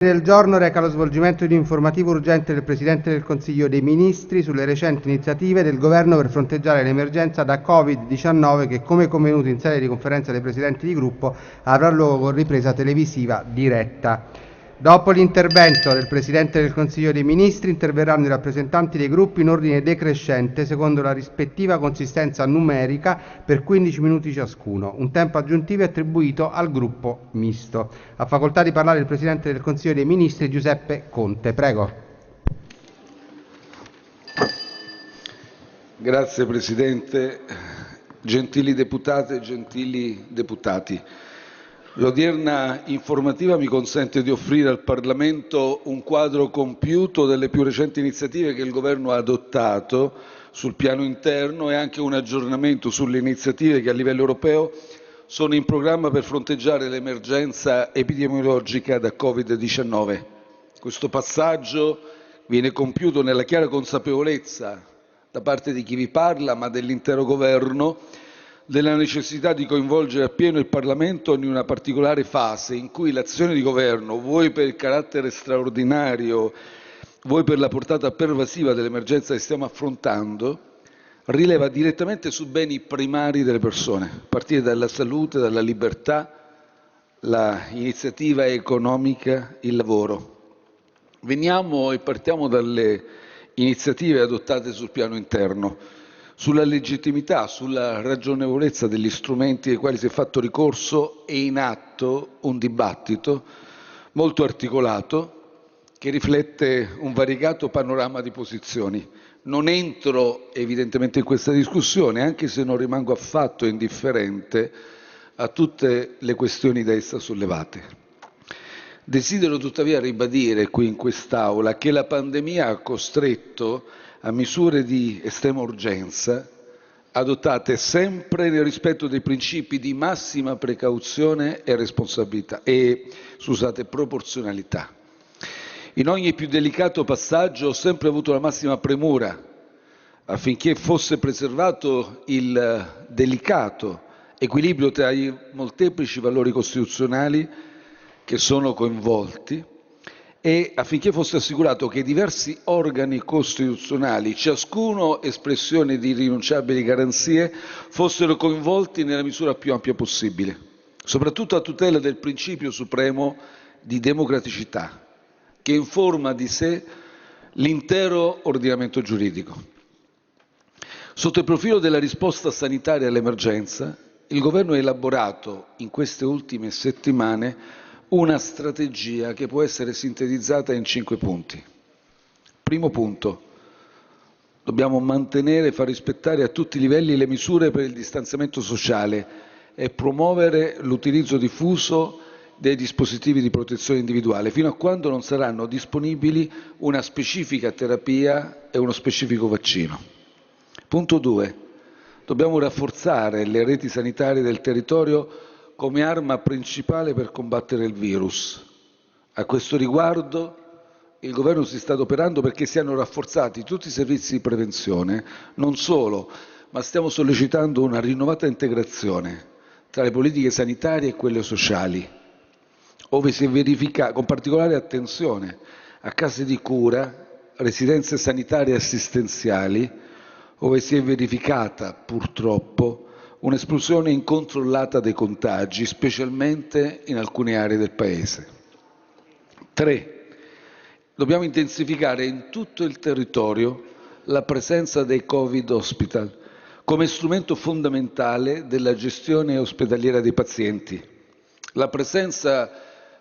Del giorno reca lo svolgimento di un'informativa urgente del Presidente del Consiglio dei Ministri sulle recenti iniziative del Governo per fronteggiare l'emergenza da Covid-19 che, come convenuto in sede di conferenza dei Presidenti di Gruppo, avrà luogo con ripresa televisiva diretta. Dopo l'intervento del Presidente del Consiglio dei Ministri interverranno i rappresentanti dei gruppi in ordine decrescente secondo la rispettiva consistenza numerica per 15 minuti ciascuno. Un tempo aggiuntivo è attribuito al gruppo misto. Ha facoltà di parlare il Presidente del Consiglio dei Ministri Giuseppe Conte. Prego. Grazie Presidente, gentili deputate e gentili deputati. L'odierna informativa mi consente di offrire al Parlamento un quadro compiuto delle più recenti iniziative che il Governo ha adottato sul piano interno e anche un aggiornamento sulle iniziative che a livello europeo sono in programma per fronteggiare l'emergenza epidemiologica da Covid-19. Questo passaggio viene compiuto nella chiara consapevolezza da parte di chi vi parla, ma dell'intero Governo, della necessità di coinvolgere appieno il Parlamento in una particolare fase in cui l'azione di Governo, vuoi per il carattere straordinario, vuoi per la portata pervasiva dell'emergenza che stiamo affrontando, rileva direttamente su beni primari delle persone, a partire dalla salute, dalla libertà, l'iniziativa economica, il lavoro. Veniamo e partiamo dalle iniziative adottate sul piano interno, sulla legittimità, sulla ragionevolezza degli strumenti ai quali si è fatto ricorso e in atto un dibattito molto articolato che riflette un variegato panorama di posizioni. Non entro evidentemente in questa discussione, anche se non rimango affatto indifferente a tutte le questioni da essa sollevate. Desidero tuttavia ribadire qui in quest'Aula che la pandemia ha costretto a misure di estrema urgenza, adottate sempre nel rispetto dei principi di massima precauzione e responsabilità proporzionalità. In ogni più delicato passaggio ho sempre avuto la massima premura affinché fosse preservato il delicato equilibrio tra i molteplici valori costituzionali che sono coinvolti e affinché fosse assicurato che i diversi organi costituzionali, ciascuno espressione di irrinunciabili garanzie, fossero coinvolti nella misura più ampia possibile, soprattutto a tutela del principio supremo di democraticità, che informa di sé l'intero ordinamento giuridico. Sotto il profilo della risposta sanitaria all'emergenza, il Governo ha elaborato in queste ultime settimane una strategia che può essere sintetizzata in 5 punti. Primo punto: dobbiamo mantenere e far rispettare a tutti i livelli le misure per il distanziamento sociale e promuovere l'utilizzo diffuso dei dispositivi di protezione individuale, fino a quando non saranno disponibili una specifica terapia e uno specifico vaccino. Punto 2: dobbiamo rafforzare le reti sanitarie del territorio come arma principale per combattere il virus. A questo riguardo il Governo si sta adoperando perché siano rafforzati tutti i servizi di prevenzione, non solo, ma stiamo sollecitando una rinnovata integrazione tra le politiche sanitarie e quelle sociali, ove si verifica con particolare attenzione a case di cura, residenze sanitarie e assistenziali, ove si è verificata purtroppo un'esplosione incontrollata dei contagi, specialmente in alcune aree del Paese. 3. Dobbiamo intensificare in tutto il territorio la presenza dei Covid Hospital come strumento fondamentale della gestione ospedaliera dei pazienti. La presenza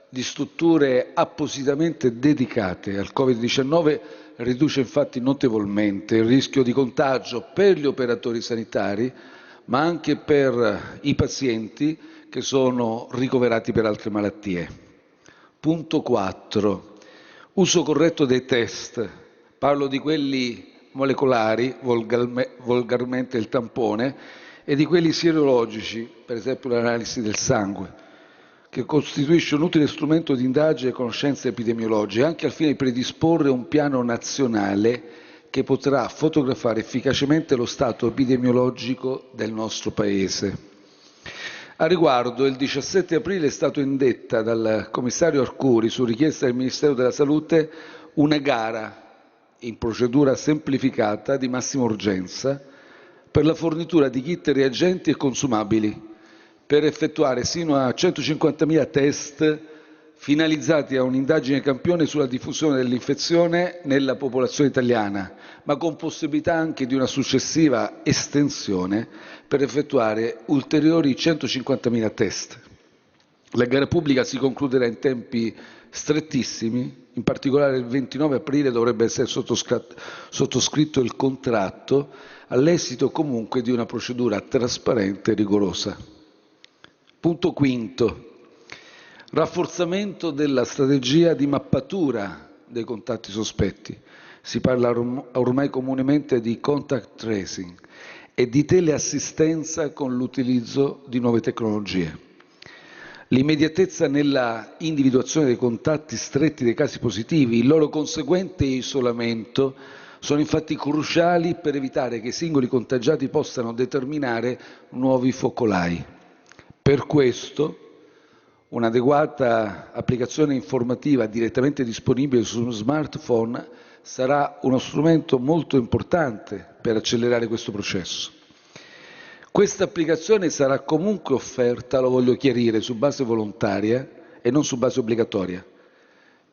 di strutture appositamente dedicate al Covid-19 riduce infatti notevolmente il rischio di contagio per gli operatori sanitari, ma anche per i pazienti che sono ricoverati per altre malattie. Punto 4. Uso corretto dei test. Parlo di quelli molecolari, volgarmente il tampone, e di quelli sierologici, per esempio l'analisi del sangue, che costituisce un utile strumento di indagine e conoscenza epidemiologica, anche al fine di predisporre un piano nazionale che potrà fotografare efficacemente lo stato epidemiologico del nostro Paese. A riguardo, il 17 aprile è stato indetta dal commissario Arcuri, su richiesta del Ministero della Salute, una gara in procedura semplificata di massima urgenza per la fornitura di kit reagenti e consumabili per effettuare sino a 150.000 test finalizzati a un'indagine campione sulla diffusione dell'infezione nella popolazione italiana, ma con possibilità anche di una successiva estensione per effettuare ulteriori 150.000 test. La gara pubblica si concluderà in tempi strettissimi, in particolare il 29 aprile dovrebbe essere sottoscritto il contratto, all'esito comunque di una procedura trasparente e rigorosa. Punto quinto. Rafforzamento della strategia di mappatura dei contatti sospetti. Si parla ormai comunemente di contact tracing e di teleassistenza con l'utilizzo di nuove tecnologie. L'immediatezza nella individuazione dei contatti stretti dei casi positivi, il loro conseguente isolamento sono infatti cruciali per evitare che i singoli contagiati possano determinare nuovi focolai. Per questo un'adeguata applicazione informativa direttamente disponibile su smartphone sarà uno strumento molto importante per accelerare questo processo. Questa applicazione sarà comunque offerta, lo voglio chiarire, su base volontaria e non su base obbligatoria,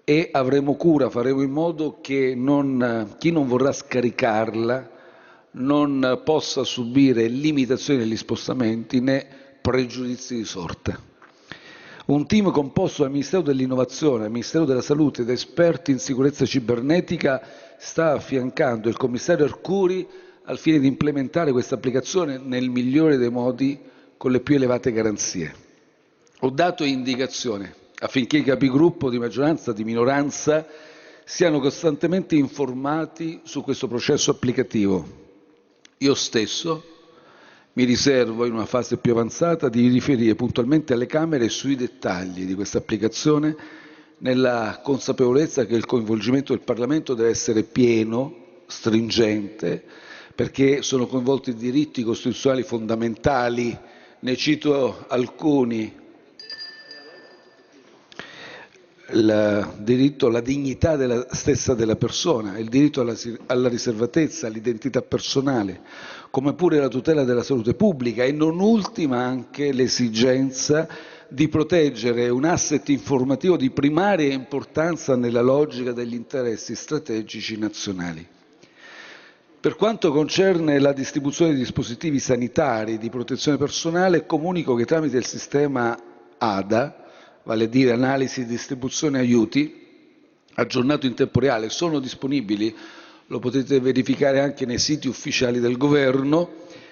e avremo cura, faremo in modo che chi non vorrà scaricarla non possa subire limitazioni negli spostamenti né pregiudizi di sorta. Un team composto dal Ministero dell'Innovazione, dal Ministero della Salute e da esperti in sicurezza cibernetica sta affiancando il commissario Arcuri al fine di implementare questa applicazione nel migliore dei modi con le più elevate garanzie. Ho dato indicazione affinché i capigruppo di maggioranza e di minoranza siano costantemente informati su questo processo applicativo. Io stesso mi riservo, in una fase più avanzata, di riferire puntualmente alle Camere sui dettagli di questa applicazione, nella consapevolezza che il coinvolgimento del Parlamento deve essere pieno, stringente, perché sono coinvolti diritti costituzionali fondamentali. Ne cito alcuni: il diritto alla dignità stessa della persona, il diritto alla riservatezza, all'identità personale, come pure la tutela della salute pubblica e non ultima anche l'esigenza di proteggere un asset informativo di primaria importanza nella logica degli interessi strategici nazionali. Per quanto concerne la distribuzione di dispositivi sanitari di protezione personale, comunico che tramite il sistema ADA, vale a dire analisi, distribuzione, aiuti, aggiornato in tempo reale, sono disponibili, lo potete verificare anche nei siti ufficiali del Governo,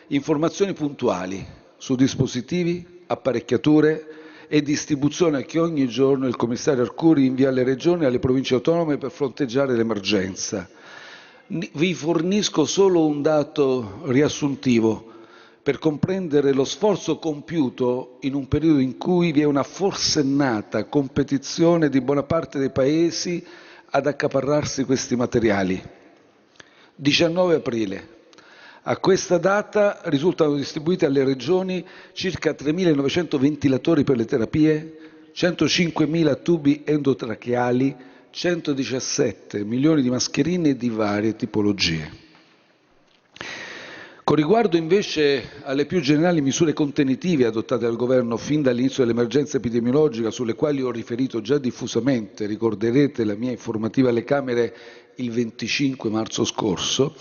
informazioni puntuali su dispositivi, apparecchiature e distribuzione che ogni giorno il commissario Arcuri invia alle regioni e alle province autonome per fronteggiare l'emergenza. Vi fornisco solo un dato riassuntivo per comprendere lo sforzo compiuto in un periodo in cui vi è una forsennata competizione di buona parte dei paesi ad accaparrarsi questi materiali. 19 aprile. A questa data risultano distribuiti alle regioni circa 3.900 ventilatori per le terapie, 105.000 tubi endotracheali, 117 milioni di mascherine di varie tipologie. Con riguardo invece alle più generali misure contenitive adottate dal Governo fin dall'inizio dell'emergenza epidemiologica, sulle quali ho riferito già diffusamente, ricorderete la mia informativa alle Camere il 25 marzo scorso,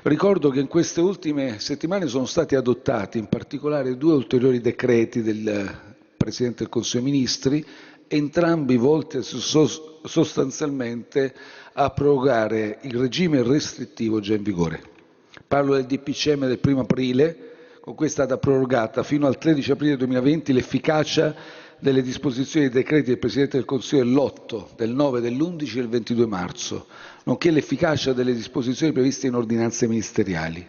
ricordo che in queste ultime settimane sono stati adottati in particolare 2 ulteriori decreti del Presidente del Consiglio dei Ministri, entrambi volti sostanzialmente a prorogare il regime restrittivo già in vigore. Parlo del DPCM del 1° aprile, con cui è stata prorogata fino al 13 aprile 2020 l'efficacia delle disposizioni dei decreti del Presidente del Consiglio dell'8, del 9, dell'11 e del 22 marzo, nonché l'efficacia delle disposizioni previste in ordinanze ministeriali.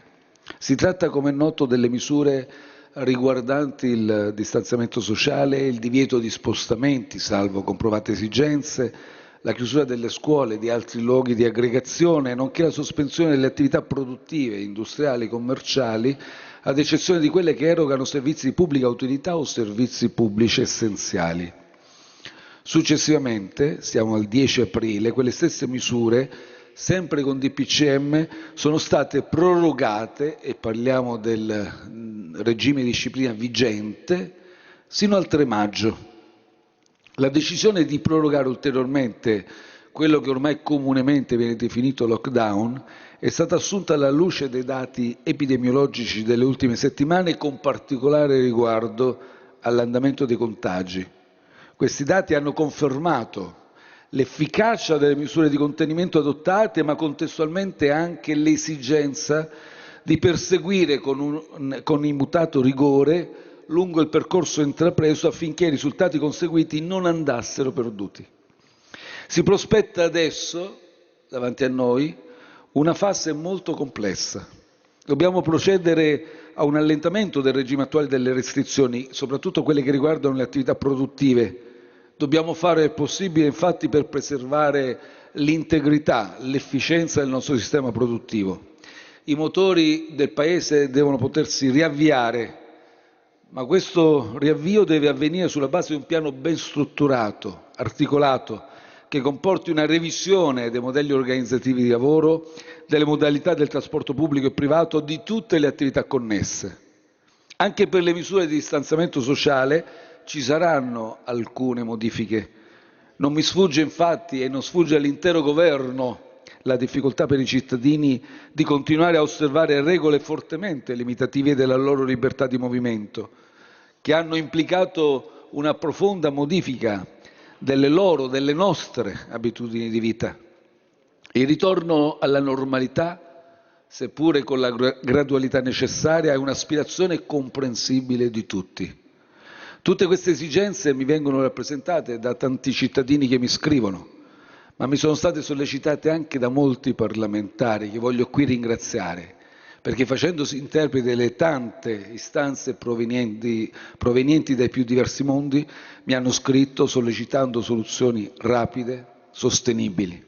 Si tratta, come è noto, delle misure riguardanti il distanziamento sociale, il divieto di spostamenti, salvo comprovate esigenze, la chiusura delle scuole e di altri luoghi di aggregazione, nonché la sospensione delle attività produttive, industriali, commerciali, ad eccezione di quelle che erogano servizi di pubblica utilità o servizi pubblici essenziali. Successivamente, siamo al 10 aprile, quelle stesse misure, sempre con DPCM, sono state prorogate, e parliamo del regime di disciplina vigente, sino al 3 maggio. La decisione di prorogare ulteriormente quello che ormai comunemente viene definito lockdown è stata assunta alla luce dei dati epidemiologici delle ultime settimane, con particolare riguardo all'andamento dei contagi. Questi dati hanno confermato l'efficacia delle misure di contenimento adottate, ma contestualmente anche l'esigenza di perseguire con immutato rigore lungo il percorso intrapreso affinché i risultati conseguiti non andassero perduti. Si prospetta adesso, davanti a noi, una fase molto complessa. Dobbiamo procedere a un allentamento del regime attuale delle restrizioni, soprattutto quelle che riguardano le attività produttive. Dobbiamo fare il possibile, infatti, per preservare l'integrità, l'efficienza del nostro sistema produttivo. I motori del Paese devono potersi riavviare, ma questo riavvio deve avvenire sulla base di un piano ben strutturato, articolato, che comporti una revisione dei modelli organizzativi di lavoro, delle modalità del trasporto pubblico e privato, di tutte le attività connesse. Anche per le misure di distanziamento sociale ci saranno alcune modifiche. Non mi sfugge infatti, e non sfugge all'intero Governo, la difficoltà per i cittadini di continuare a osservare regole fortemente limitative della loro libertà di movimento, che hanno implicato una profonda modifica delle nostre abitudini di vita. Il ritorno alla normalità, seppure con la gradualità necessaria, è un'aspirazione comprensibile di tutti. Tutte queste esigenze mi vengono rappresentate da tanti cittadini che mi scrivono, ma mi sono state sollecitate anche da molti parlamentari che voglio qui ringraziare, perché facendosi interpreti delle tante istanze provenienti dai più diversi mondi, mi hanno scritto sollecitando soluzioni rapide, sostenibili.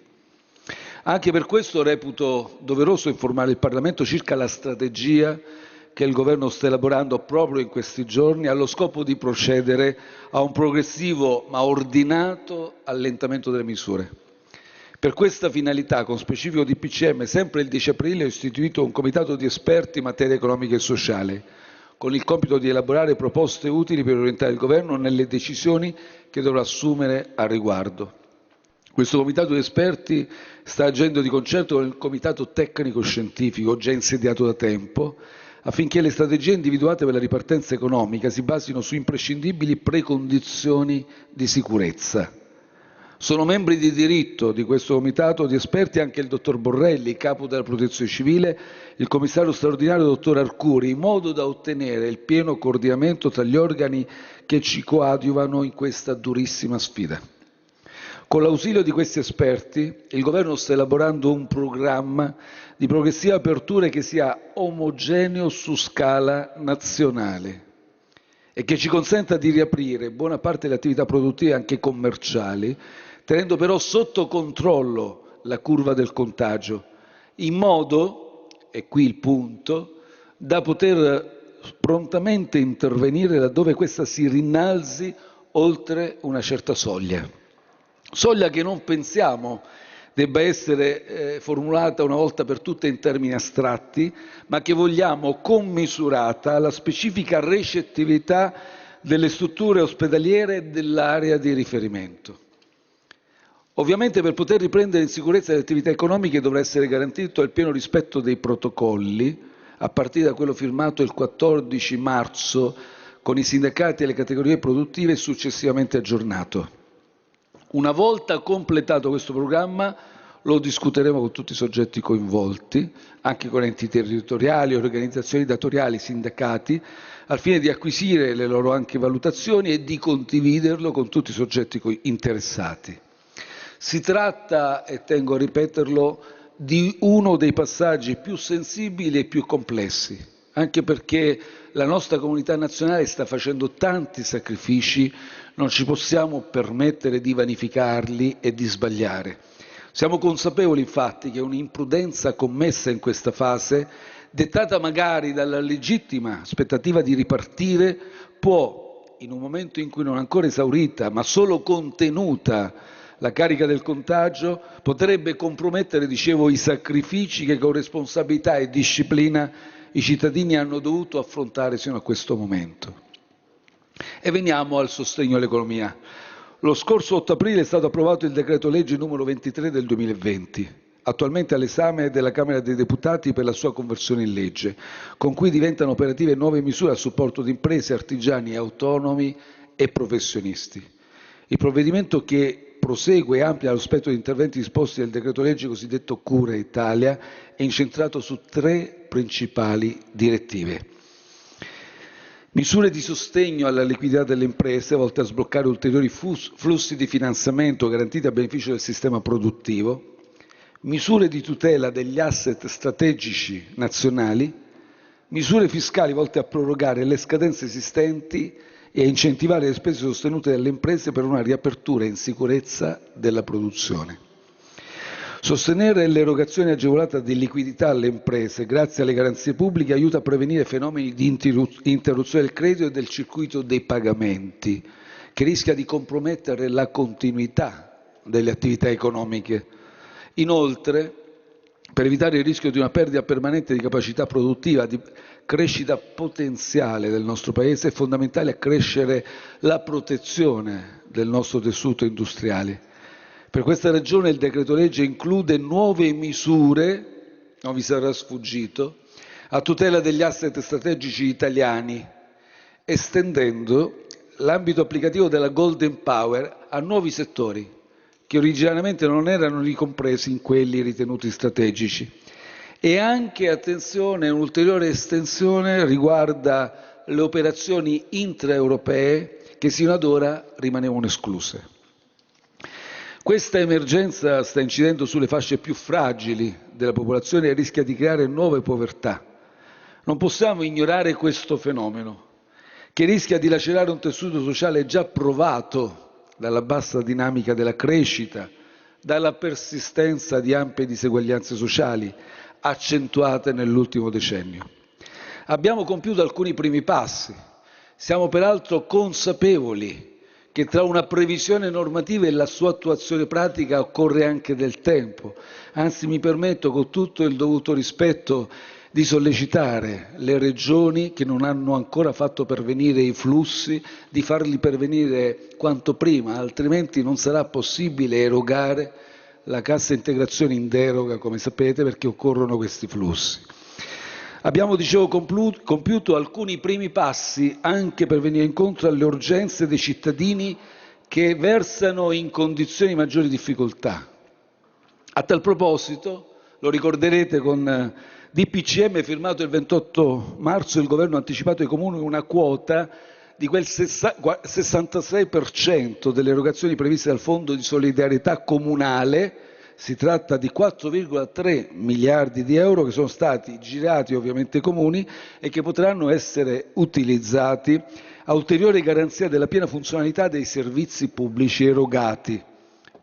Anche per questo reputo doveroso informare il Parlamento circa la strategia che il Governo sta elaborando proprio in questi giorni, allo scopo di procedere a un progressivo ma ordinato allentamento delle misure. Per questa finalità, con specifico DPCM, sempre il 10 aprile ho istituito un comitato di esperti in materia economica e sociale, con il compito di elaborare proposte utili per orientare il Governo nelle decisioni che dovrà assumere a riguardo. Questo comitato di esperti sta agendo di concerto con il comitato tecnico-scientifico, già insediato da tempo, affinché le strategie individuate per la ripartenza economica si basino su imprescindibili precondizioni di sicurezza. Sono membri di diritto di questo comitato di esperti anche il dottor Borrelli, capo della Protezione Civile, il commissario straordinario dottor Arcuri, in modo da ottenere il pieno coordinamento tra gli organi che ci coadiuvano in questa durissima sfida. Con l'ausilio di questi esperti, il Governo sta elaborando un programma di progressiva apertura che sia omogeneo su scala nazionale e che ci consenta di riaprire buona parte delle attività produttive, anche commerciali, tenendo però sotto controllo la curva del contagio, in modo, e qui il punto, da poter prontamente intervenire laddove questa si rinnalzi oltre una certa soglia. Soglia che non pensiamo debba essere formulata una volta per tutte in termini astratti, ma che vogliamo commisurata alla specifica recettività delle strutture ospedaliere dell'area di riferimento. Ovviamente per poter riprendere in sicurezza le attività economiche dovrà essere garantito il pieno rispetto dei protocolli, a partire da quello firmato il 14 marzo con i sindacati e le categorie produttive e successivamente aggiornato. Una volta completato questo programma lo discuteremo con tutti i soggetti coinvolti, anche con enti territoriali, organizzazioni datoriali, sindacati, al fine di acquisire le loro anche valutazioni e di condividerlo con tutti i soggetti interessati. Si tratta, e tengo a ripeterlo, di uno dei passaggi più sensibili e più complessi, anche perché la nostra comunità nazionale sta facendo tanti sacrifici, non ci possiamo permettere di vanificarli e di sbagliare. Siamo consapevoli infatti che un'imprudenza commessa in questa fase dettata magari dalla legittima aspettativa di ripartire, può, in un momento in cui non è ancora esaurita, ma solo contenuta la carica del contagio, potrebbe compromettere, dicevo, i sacrifici che con responsabilità e disciplina i cittadini hanno dovuto affrontare sino a questo momento. E veniamo al sostegno all'economia. Lo scorso 8 aprile è stato approvato il decreto legge numero 23 del 2020, attualmente all'esame della Camera dei Deputati per la sua conversione in legge, con cui diventano operative nuove misure a supporto di imprese, artigiani, autonomi e professionisti. Il provvedimento, che prosegue e amplia lo spettro di interventi disposti dal decreto legge cosiddetto Cura Italia, è incentrato su 3 principali direttive. Misure di sostegno alla liquidità delle imprese volte a sbloccare ulteriori flussi di finanziamento garantiti a beneficio del sistema produttivo, misure di tutela degli asset strategici nazionali, misure fiscali volte a prorogare le scadenze esistenti e a incentivare le spese sostenute dalle imprese per una riapertura in sicurezza della produzione. Sostenere l'erogazione agevolata di liquidità alle imprese grazie alle garanzie pubbliche aiuta a prevenire fenomeni di interruzione del credito e del circuito dei pagamenti, che rischia di compromettere la continuità delle attività economiche. Inoltre, per evitare il rischio di una perdita permanente di capacità produttiva, di crescita potenziale del nostro Paese, è fondamentale accrescere la protezione del nostro tessuto industriale. Per questa ragione il decreto legge include nuove misure, non vi sarà sfuggito, a tutela degli asset strategici italiani, estendendo l'ambito applicativo della Golden Power a nuovi settori che originariamente non erano ricompresi in quelli ritenuti strategici. E anche, attenzione, un'ulteriore estensione riguarda le operazioni intraeuropee che sino ad ora rimanevano escluse. Questa emergenza sta incidendo sulle fasce più fragili della popolazione e rischia di creare nuove povertà. Non possiamo ignorare questo fenomeno, che rischia di lacerare un tessuto sociale già provato dalla bassa dinamica della crescita, dalla persistenza di ampie diseguaglianze sociali, accentuate nell'ultimo decennio. Abbiamo compiuto alcuni primi passi, siamo peraltro consapevoli che tra una previsione normativa e la sua attuazione pratica occorre anche del tempo. Anzi, mi permetto, con tutto il dovuto rispetto, di sollecitare le regioni che non hanno ancora fatto pervenire i flussi, di farli pervenire quanto prima, altrimenti non sarà possibile erogare la cassa integrazione in deroga, come sapete, perché occorrono questi flussi. Abbiamo, dicevo, compiuto alcuni primi passi anche per venire incontro alle urgenze dei cittadini che versano in condizioni di maggiori difficoltà. A tal proposito, lo ricorderete, con DPCM firmato il 28 marzo il Governo ha anticipato ai Comuni una quota di quel 66% delle erogazioni previste dal Fondo di solidarietà comunale. Si tratta di 4,3 miliardi di euro che sono stati girati ovviamente ai comuni e che potranno essere utilizzati a ulteriore garanzia della piena funzionalità dei servizi pubblici erogati.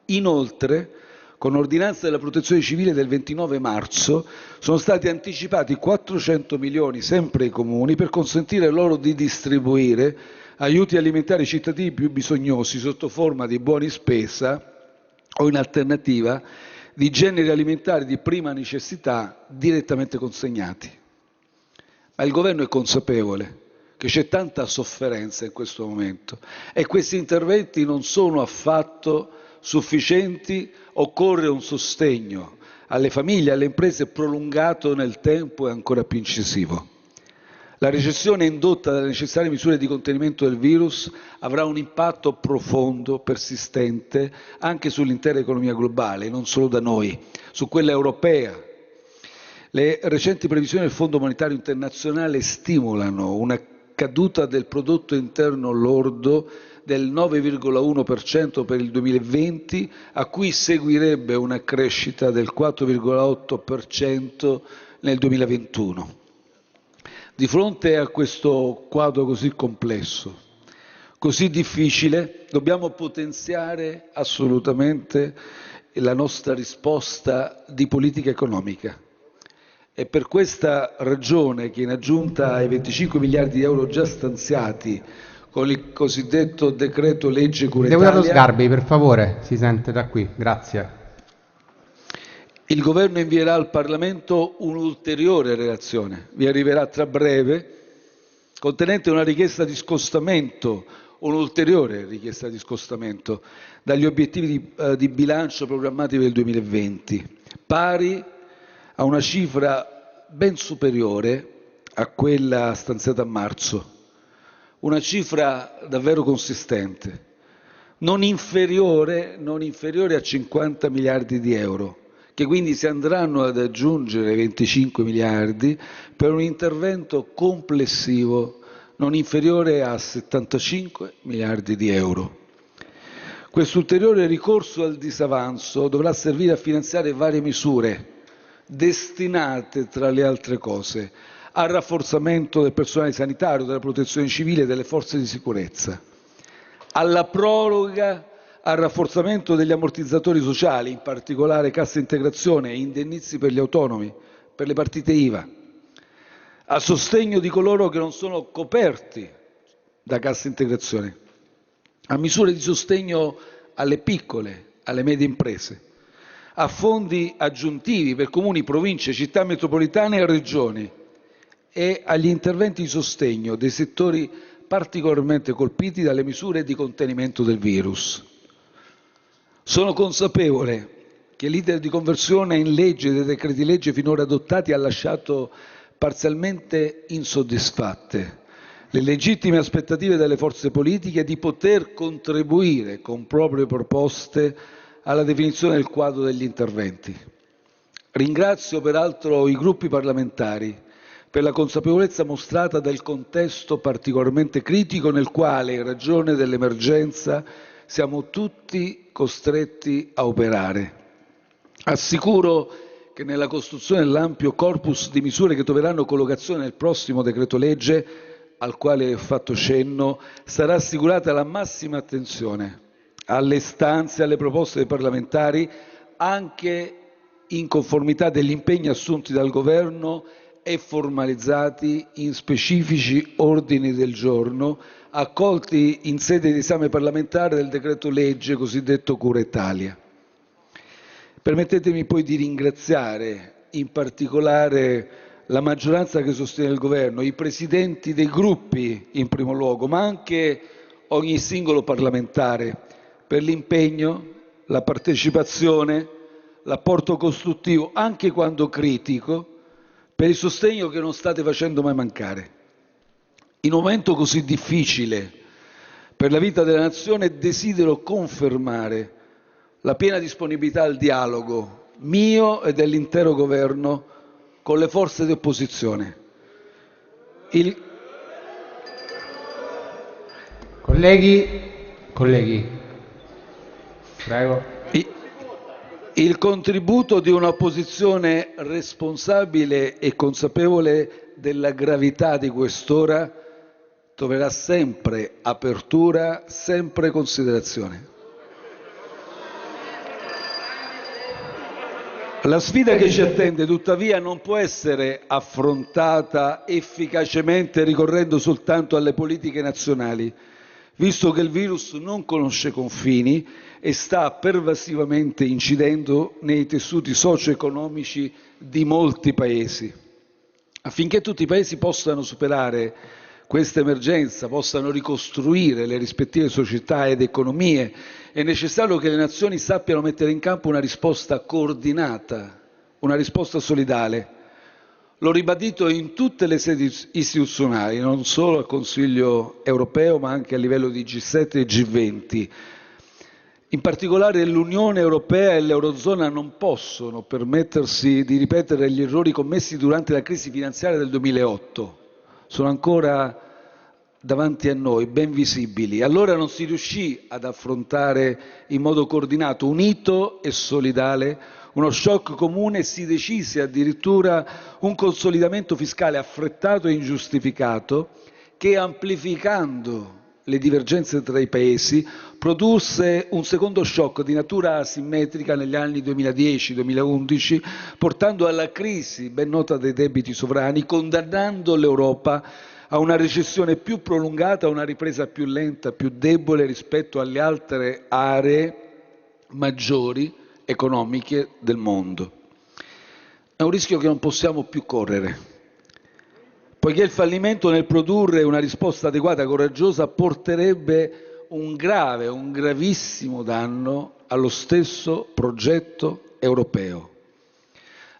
Inoltre, con ordinanza della Protezione Civile del 29 marzo, sono stati anticipati 400 milioni sempre ai comuni per consentire loro di distribuire aiuti alimentari ai cittadini più bisognosi sotto forma di buoni spesa o, in alternativa, di generi alimentari di prima necessità direttamente consegnati. Ma il Governo è consapevole che c'è tanta sofferenza in questo momento e questi interventi non sono affatto sufficienti, occorre un sostegno alle famiglie e alle imprese prolungato nel tempo e ancora più incisivo. La recessione indotta dalle necessarie misure di contenimento del virus avrà un impatto profondo, persistente, anche sull'intera economia globale, non solo da noi, su quella europea. Le recenti previsioni del Fondo Monetario Internazionale stimolano una caduta del prodotto interno lordo del 9,1% per il 2020, a cui seguirebbe una crescita del 4,8% nel 2021. Di fronte a questo quadro così complesso, così difficile, dobbiamo potenziare assolutamente la nostra risposta di politica economica. È per questa ragione che, in aggiunta ai 25 miliardi di euro già stanziati con il cosiddetto decreto legge Cura Deputato Italia, Sgarbi, per favore, si sente da qui, grazie. il Governo invierà al Parlamento un'ulteriore relazione, vi arriverà tra breve, contenente una richiesta di scostamento, un'ulteriore richiesta di scostamento dagli obiettivi di bilancio programmati per il 2020, pari a una cifra ben superiore a quella stanziata a marzo, una cifra davvero consistente, non inferiore a 50 miliardi di euro, che quindi si andranno ad aggiungere ai 25 miliardi per un intervento complessivo non inferiore a 75 miliardi di euro. Questo ulteriore ricorso al disavanzo dovrà servire a finanziare varie misure destinate, tra le altre cose, al rafforzamento del personale sanitario, della protezione civile e delle forze di sicurezza, alla proroga, al rafforzamento degli ammortizzatori sociali, in particolare cassa integrazione e indennizi per gli autonomi, per le partite IVA, al sostegno di coloro che non sono coperti da cassa integrazione, a misure di sostegno alle piccole, alle medie imprese, a fondi aggiuntivi per comuni, province, città metropolitane e regioni e agli interventi di sostegno dei settori particolarmente colpiti dalle misure di contenimento del virus. Sono consapevole che l'iter di conversione in legge dei decreti legge finora adottati ha lasciato parzialmente insoddisfatte le legittime aspettative delle forze politiche di poter contribuire con proprie proposte alla definizione del quadro degli interventi. Ringrazio peraltro i gruppi parlamentari per la consapevolezza mostrata del contesto particolarmente critico nel quale, in ragione dell'emergenza, siamo tutti costretti a operare. Assicuro che nella costruzione dell'ampio corpus di misure che troveranno collocazione nel prossimo decreto legge, al quale ho fatto cenno, sarà assicurata la massima attenzione alle istanze e alle proposte dei parlamentari, anche in conformità degli impegni assunti dal Governo e formalizzati in specifici ordini del giorno, accolti in sede di esame parlamentare del decreto legge cosiddetto Cura Italia. Permettetemi poi di ringraziare in particolare la maggioranza che sostiene il Governo, i presidenti dei gruppi in primo luogo, ma anche ogni singolo parlamentare per l'impegno, la partecipazione, l'apporto costruttivo, anche quando critico, per il sostegno che non state facendo mai mancare. In un momento così difficile per la vita della Nazione desidero confermare la piena disponibilità al dialogo mio e dell'intero Governo con le forze di opposizione. Colleghi, prego. Il contributo di un'opposizione responsabile e consapevole della gravità di quest'ora troverà sempre apertura, sempre considerazione. La sfida che ci attende, tuttavia, non può essere affrontata efficacemente ricorrendo soltanto alle politiche nazionali, visto che il virus non conosce confini e sta pervasivamente incidendo nei tessuti socio-economici di molti paesi. Affinché tutti i paesi possano superare questa emergenza, possano ricostruire le rispettive società ed economie, è necessario che le nazioni sappiano mettere in campo una risposta coordinata, una risposta solidale. L'ho ribadito in tutte le sedi istituzionali, non solo al Consiglio europeo, ma anche a livello di G7 e G20. In particolare l'Unione Europea e l'Eurozona non possono permettersi di ripetere gli errori commessi durante la crisi finanziaria del 2008. Sono ancora davanti a noi, ben visibili. Allora non si riuscì ad affrontare in modo coordinato, unito e solidale uno shock comune e si decise addirittura un consolidamento fiscale affrettato e ingiustificato che, amplificando le divergenze tra i paesi, produsse un secondo shock di natura asimmetrica negli anni 2010-2011, portando alla crisi ben nota dei debiti sovrani, condannando l'Europa a una recessione più prolungata, a una ripresa più lenta, più debole rispetto alle altre aree maggiori economiche del mondo. È un rischio che non possiamo più correre, poiché il fallimento nel produrre una risposta adeguata e coraggiosa porterebbe un gravissimo danno allo stesso progetto europeo.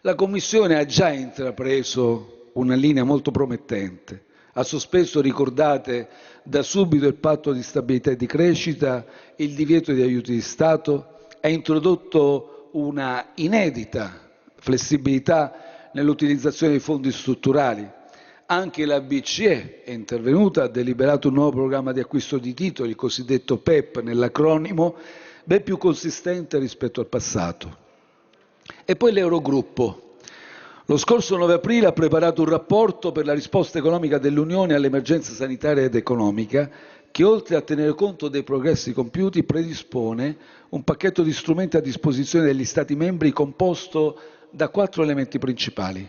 La Commissione ha già intrapreso una linea molto promettente. Ha sospeso, ricordate, da subito il patto di stabilità e di crescita, il divieto di aiuti di Stato, ha introdotto una inedita flessibilità nell'utilizzazione dei fondi strutturali. Anche la BCE è intervenuta, ha deliberato un nuovo programma di acquisto di titoli, il cosiddetto PEP nell'acronimo, ben più consistente rispetto al passato. E poi l'Eurogruppo. Lo scorso 9 aprile ha preparato un rapporto per la risposta economica dell'Unione all'emergenza sanitaria ed economica che, oltre a tenere conto dei progressi compiuti, predispone un pacchetto di strumenti a disposizione degli Stati membri composto da 4 elementi principali.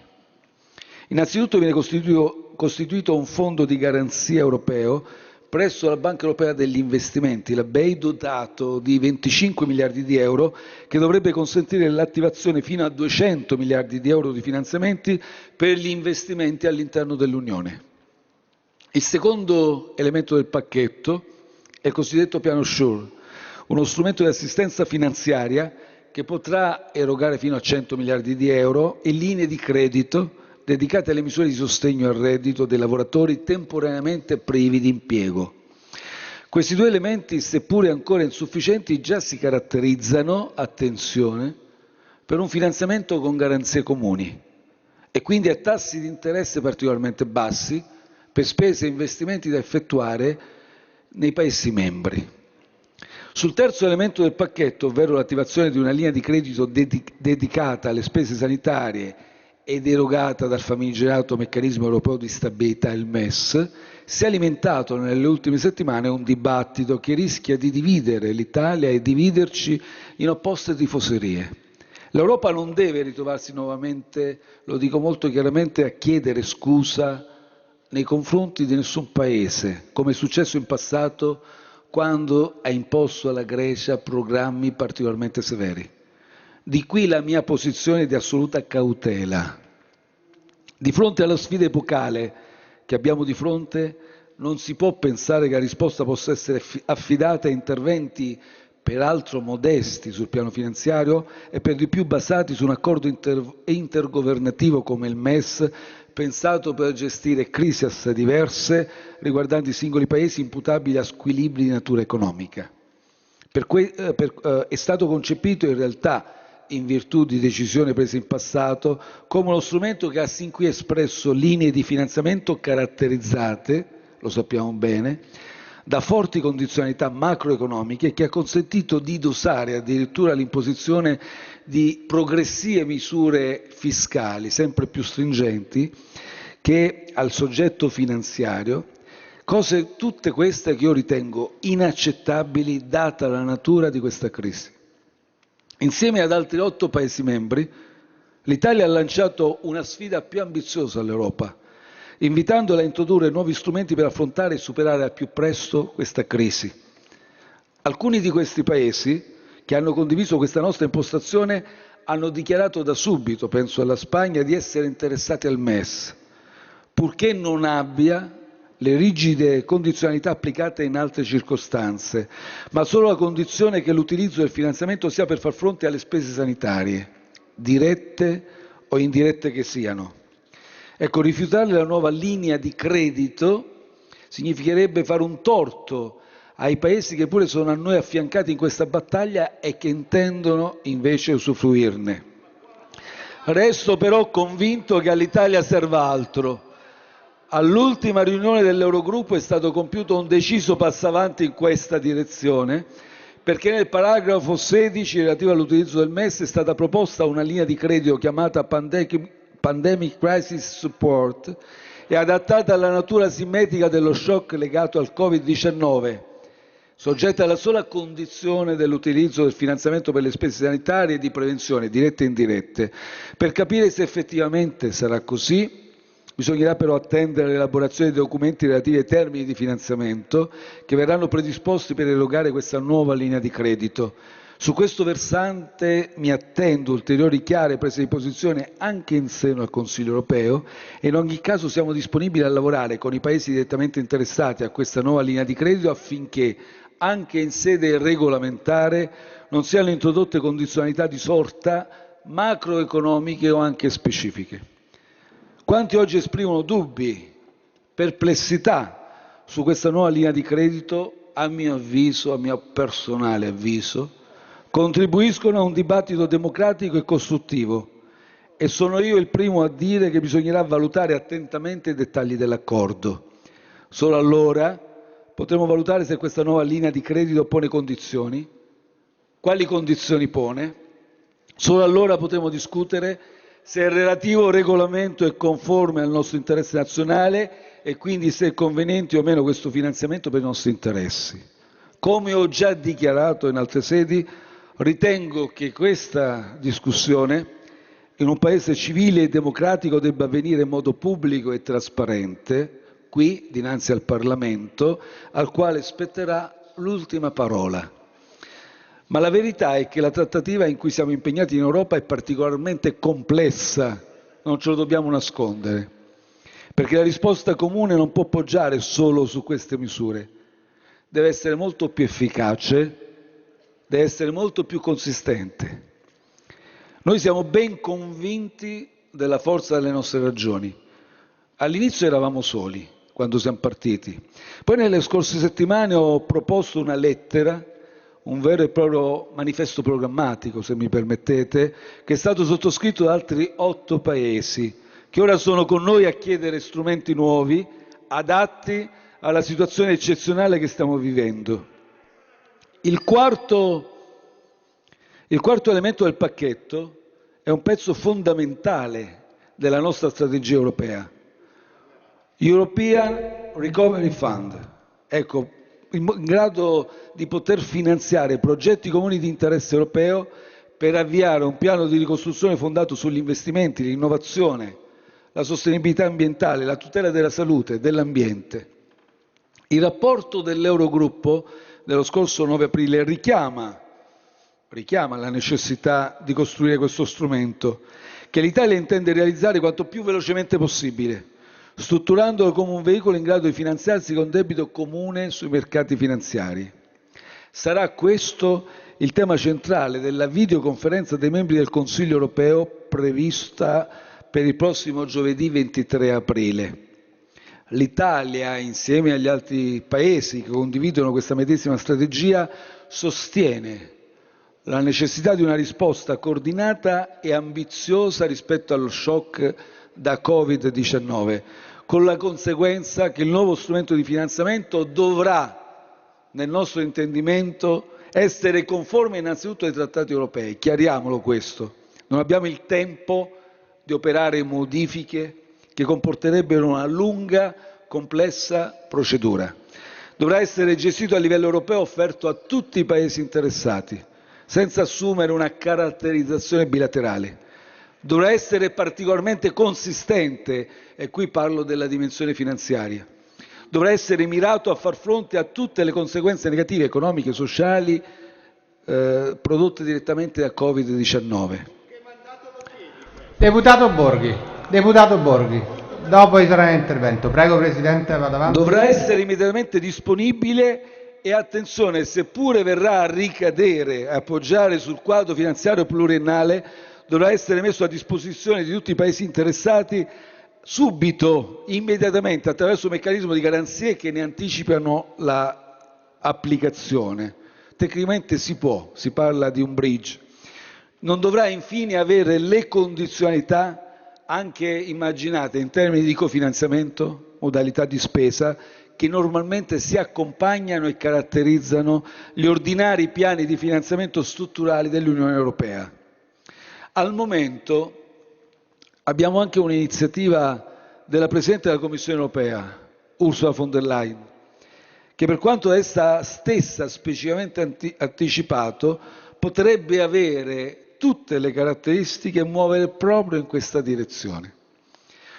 Innanzitutto viene costituito un fondo di garanzia europeo presso la Banca Europea degli Investimenti, la BEI, dotato di 25 miliardi di euro, che dovrebbe consentire l'attivazione fino a 200 miliardi di euro di finanziamenti per gli investimenti all'interno dell'Unione. Il secondo elemento del pacchetto è il cosiddetto piano SURE, uno strumento di assistenza finanziaria che potrà erogare fino a 100 miliardi di euro in linee di credito dedicate alle misure di sostegno al reddito dei lavoratori temporaneamente privi di impiego. Questi due elementi, seppure ancora insufficienti, già si caratterizzano, attenzione, per un finanziamento con garanzie comuni e quindi a tassi di interesse particolarmente bassi per spese e investimenti da effettuare nei Paesi membri. Sul terzo elemento del pacchetto, ovvero l'attivazione di una linea di credito dedicata alle spese sanitarie ed erogata dal famigerato Meccanismo Europeo di Stabilità, il MES, si è alimentato nelle ultime settimane un dibattito che rischia di dividere l'Italia e dividerci in opposte tifoserie. L'Europa non deve ritrovarsi nuovamente, lo dico molto chiaramente, a chiedere scusa nei confronti di nessun Paese, come è successo in passato quando ha imposto alla Grecia programmi particolarmente severi. Di qui la mia posizione di assoluta cautela. Di fronte alla sfida epocale che abbiamo di fronte, non si può pensare che la risposta possa essere affidata a interventi peraltro modesti sul piano finanziario e per di più basati su un accordo intergovernativo come il MES, pensato per gestire crisi assai diverse riguardanti i singoli paesi imputabili a squilibri di natura economica. È stato concepito in realtà, in virtù di decisioni prese in passato, come uno strumento che ha sin qui espresso linee di finanziamento caratterizzate, lo sappiamo bene, da forti condizionalità macroeconomiche e che ha consentito di dosare addirittura l'imposizione di progressive misure fiscali sempre più stringenti che al soggetto finanziario, cose tutte queste che io ritengo inaccettabili data la natura di questa crisi. Insieme ad altri 8 Paesi membri, l'Italia ha lanciato una sfida più ambiziosa all'Europa, invitandola a introdurre nuovi strumenti per affrontare e superare al più presto questa crisi. Alcuni di questi Paesi, che hanno condiviso questa nostra impostazione, hanno dichiarato da subito, penso alla Spagna, di essere interessati al MES, purché non abbia le rigide condizionalità applicate in altre circostanze, ma solo a condizione che l'utilizzo del finanziamento sia per far fronte alle spese sanitarie, dirette o indirette che siano. Ecco, rifiutare la nuova linea di credito significherebbe fare un torto ai Paesi che pure sono a noi affiancati in questa battaglia e che intendono invece usufruirne. Resto però convinto che all'Italia serva altro. All'ultima riunione dell'Eurogruppo è stato compiuto un deciso passo avanti in questa direzione, perché nel paragrafo 16 relativo all'utilizzo del MES è stata proposta una linea di credito chiamata Pandemic Crisis Support e adattata alla natura simmetrica dello shock legato al Covid-19, soggetta alla sola condizione dell'utilizzo del finanziamento per le spese sanitarie e di prevenzione, dirette e indirette. Per capire se effettivamente sarà così, bisognerà però attendere l'elaborazione dei documenti relativi ai termini di finanziamento che verranno predisposti per erogare questa nuova linea di credito. Su questo versante mi attendo ulteriori chiare prese di posizione anche in seno al Consiglio europeo e in ogni caso siamo disponibili a lavorare con i Paesi direttamente interessati a questa nuova linea di credito affinché anche in sede regolamentare non siano introdotte condizionalità di sorta macroeconomiche o anche specifiche. Quanti oggi esprimono dubbi, perplessità su questa nuova linea di credito, a mio avviso, a mio personale avviso, contribuiscono a un dibattito democratico e costruttivo e sono io il primo a dire che bisognerà valutare attentamente i dettagli dell'accordo. Solo allora potremo valutare se questa nuova linea di credito pone condizioni, quali condizioni pone. Solo allora potremo discutere se il relativo regolamento è conforme al nostro interesse nazionale e quindi se è conveniente o meno questo finanziamento per i nostri interessi. Come ho già dichiarato in altre sedi, ritengo che questa discussione in un Paese civile e democratico debba avvenire in modo pubblico e trasparente, qui dinanzi al Parlamento, al quale spetterà l'ultima parola. Ma la verità è che la trattativa in cui siamo impegnati in Europa è particolarmente complessa, non ce lo dobbiamo nascondere, perché la risposta comune non può poggiare solo su queste misure, deve essere molto più efficace, deve essere molto più consistente. Noi siamo ben convinti della forza delle nostre ragioni. All'inizio eravamo soli, quando siamo partiti. Poi nelle scorse settimane ho proposto una lettera, un vero e proprio manifesto programmatico, se mi permettete, che è stato sottoscritto da altri 8 Paesi, che ora sono con noi a chiedere strumenti nuovi, adatti alla situazione eccezionale che stiamo vivendo. Il quarto elemento del pacchetto è un pezzo fondamentale della nostra strategia europea. European Recovery Fund, ecco, in grado di poter finanziare progetti comuni di interesse europeo per avviare un piano di ricostruzione fondato sugli investimenti, l'innovazione, la sostenibilità ambientale, la tutela della salute e dell'ambiente. Il rapporto dell'Eurogruppo dello scorso 9 aprile richiama la necessità di costruire questo strumento che l'Italia intende realizzare quanto più velocemente possibile, strutturandolo come un veicolo in grado di finanziarsi con debito comune sui mercati finanziari. Sarà questo il tema centrale della videoconferenza dei membri del Consiglio europeo prevista per il prossimo giovedì 23 aprile. L'Italia, insieme agli altri Paesi che condividono questa medesima strategia, sostiene la necessità di una risposta coordinata e ambiziosa rispetto allo shock da Covid-19, con la conseguenza che il nuovo strumento di finanziamento dovrà, nel nostro intendimento, essere conforme innanzitutto ai trattati europei. Chiariamolo questo. Non abbiamo il tempo di operare modifiche che comporterebbero una lunga, complessa procedura. Dovrà essere gestito a livello europeo, offerto a tutti i Paesi interessati, senza assumere una caratterizzazione bilaterale. Dovrà essere particolarmente consistente, e qui parlo della dimensione finanziaria. Dovrà essere mirato a far fronte a tutte le conseguenze negative, economiche e sociali prodotte direttamente da Covid-19. Deputato Borghi, dopo ci sarà l'intervento. Prego Presidente, vada avanti. Dovrà essere immediatamente disponibile e attenzione, seppure verrà a ricadere, a appoggiare sul quadro finanziario pluriennale, dovrà essere messo a disposizione di tutti i Paesi interessati subito, immediatamente, attraverso un meccanismo di garanzie che ne anticipano l'applicazione. Tecnicamente si parla di un bridge. Non dovrà infine avere le condizionalità, anche immaginate in termini di cofinanziamento, modalità di spesa, che normalmente si accompagnano e caratterizzano gli ordinari piani di finanziamento strutturali dell'Unione Europea. Al momento abbiamo anche un'iniziativa della Presidente della Commissione europea, Ursula von der Leyen, che per quanto essa stessa specificamente anticipato, potrebbe avere tutte le caratteristiche e muovere proprio in questa direzione.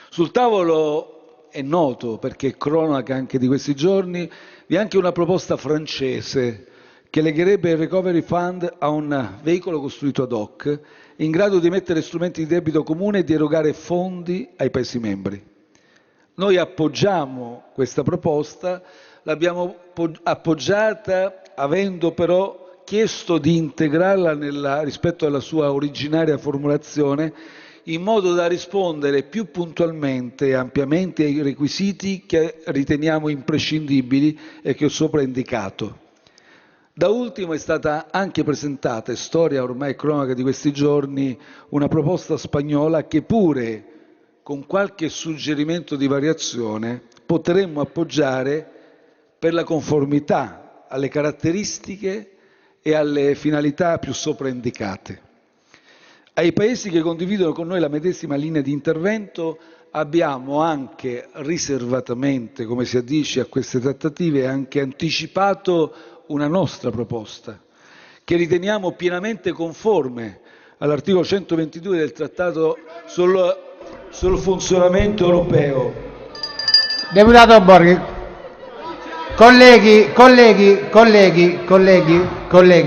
Sul tavolo è noto, perché è cronaca anche di questi giorni, vi è anche una proposta francese che legherebbe il Recovery Fund a un veicolo costruito ad hoc, in grado di emettere strumenti di debito comune e di erogare fondi ai Paesi membri. Noi appoggiamo questa proposta, l'abbiamo appoggiata avendo però chiesto di integrarla rispetto alla sua originaria formulazione, in modo da rispondere più puntualmente e ampiamente ai requisiti che riteniamo imprescindibili e che ho sopra indicato. Da ultimo è stata anche presentata, è storia ormai cronaca di questi giorni, una proposta spagnola che pure, con qualche suggerimento di variazione, potremmo appoggiare per la conformità alle caratteristiche e alle finalità più sopra indicate. Ai Paesi che condividono con noi la medesima linea di intervento abbiamo anche riservatamente, come si addice a queste trattative, anche anticipato una nostra proposta, che riteniamo pienamente conforme all'articolo 122 del Trattato sul funzionamento europeo. Deputato Borghi, colleghi,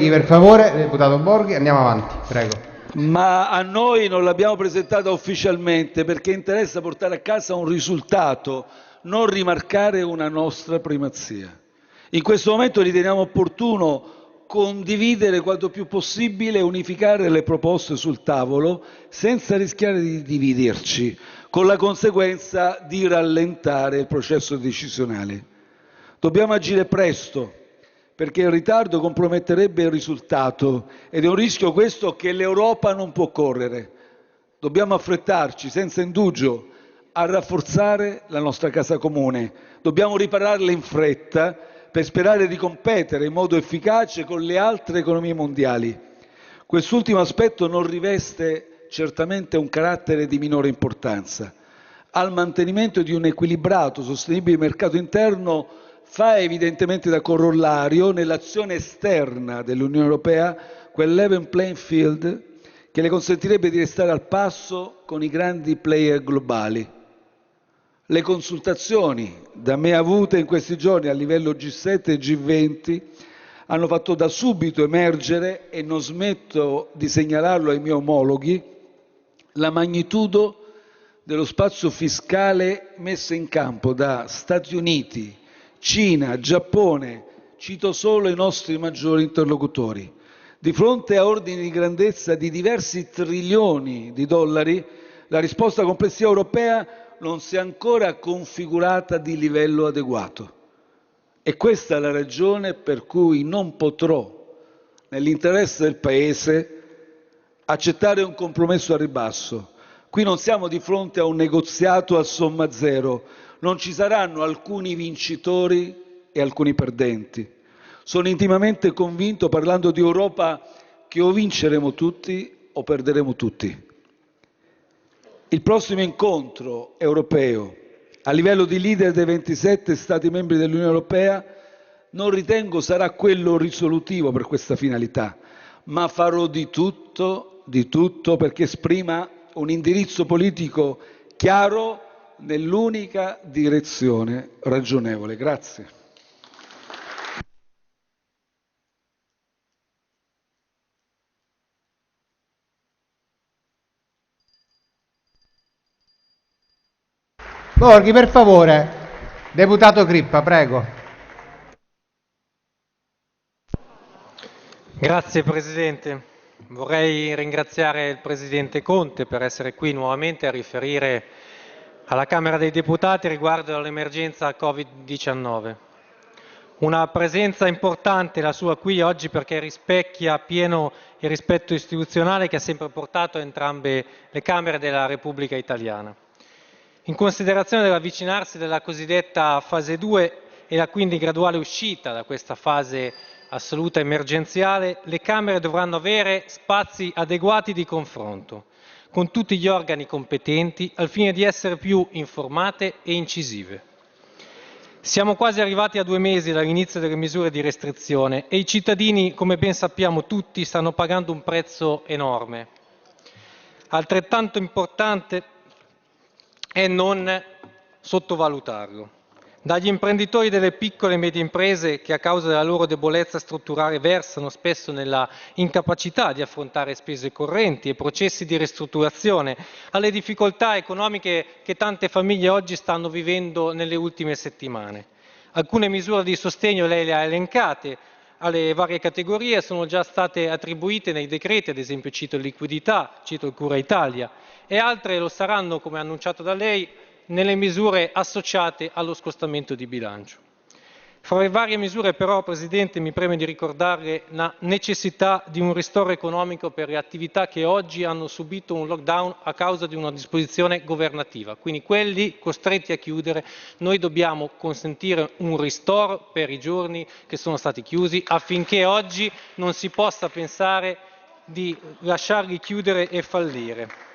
per favore, deputato Borghi, andiamo avanti, prego. Ma a noi non l'abbiamo presentata ufficialmente perché interessa portare a casa un risultato, non rimarcare una nostra primazia. In questo momento riteniamo opportuno condividere quanto più possibile e unificare le proposte sul tavolo senza rischiare di dividerci, con la conseguenza di rallentare il processo decisionale. Dobbiamo agire presto, perché il ritardo comprometterebbe il risultato ed è un rischio questo che l'Europa non può correre. Dobbiamo affrettarci senza indugio a rafforzare la nostra casa comune. Dobbiamo ripararla in fretta per sperare di competere in modo efficace con le altre economie mondiali. Quest'ultimo aspetto non riveste certamente un carattere di minore importanza. Al mantenimento di un equilibrato, sostenibile mercato interno fa evidentemente da corollario nell'azione esterna dell'Unione Europea quel level playing field che le consentirebbe di restare al passo con i grandi player globali. Le consultazioni da me avute in questi giorni a livello G7 e G20 hanno fatto da subito emergere, e non smetto di segnalarlo ai miei omologhi, la magnitudo dello spazio fiscale messo in campo da Stati Uniti, Cina, Giappone, cito solo i nostri maggiori interlocutori. Di fronte a ordini di grandezza di diversi trilioni di dollari, la risposta complessiva europea non si è ancora configurata di livello adeguato. E questa è la ragione per cui non potrò, nell'interesse del Paese, accettare un compromesso al ribasso. Qui non siamo di fronte a un negoziato a somma zero, non ci saranno alcuni vincitori e alcuni perdenti. Sono intimamente convinto, parlando di Europa, che o vinceremo tutti o perderemo tutti. Il prossimo incontro europeo a livello di leader dei 27 Stati membri dell'Unione Europea non ritengo sarà quello risolutivo per questa finalità, ma farò di tutto perché esprima un indirizzo politico chiaro nell'unica direzione ragionevole. Grazie. Borghi, per favore. Deputato Crippa, prego. Grazie Presidente. Vorrei ringraziare il Presidente Conte per essere qui nuovamente a riferire alla Camera dei Deputati riguardo all'emergenza Covid-19. Una presenza importante la sua qui oggi perché rispecchia appieno il rispetto istituzionale che ha sempre portato a entrambe le Camere della Repubblica Italiana. In considerazione dell'avvicinarsi della cosiddetta fase 2 e la quindi graduale uscita da questa fase assoluta emergenziale, le Camere dovranno avere spazi adeguati di confronto con tutti gli organi competenti al fine di essere più informate e incisive. Siamo quasi arrivati a 2 mesi dall'inizio delle misure di restrizione e i cittadini, come ben sappiamo tutti, stanno pagando un prezzo enorme. Altrettanto importante è non sottovalutarlo. Dagli imprenditori delle piccole e medie imprese che a causa della loro debolezza strutturale versano spesso nella incapacità di affrontare spese correnti e processi di ristrutturazione, alle difficoltà economiche che tante famiglie oggi stanno vivendo nelle ultime settimane. Alcune misure di sostegno lei le ha elencate, alle varie categorie sono già state attribuite nei decreti, ad esempio cito il liquidità, cito il Cura Italia, e altre lo saranno, come annunciato da lei, nelle misure associate allo scostamento di bilancio. Fra le varie misure però, Presidente, mi preme di ricordarle la necessità di un ristoro economico per le attività che oggi hanno subito un lockdown a causa di una disposizione governativa. Quindi quelli costretti a chiudere, noi dobbiamo consentire un ristoro per i giorni che sono stati chiusi affinché oggi non si possa pensare di lasciarli chiudere e fallire.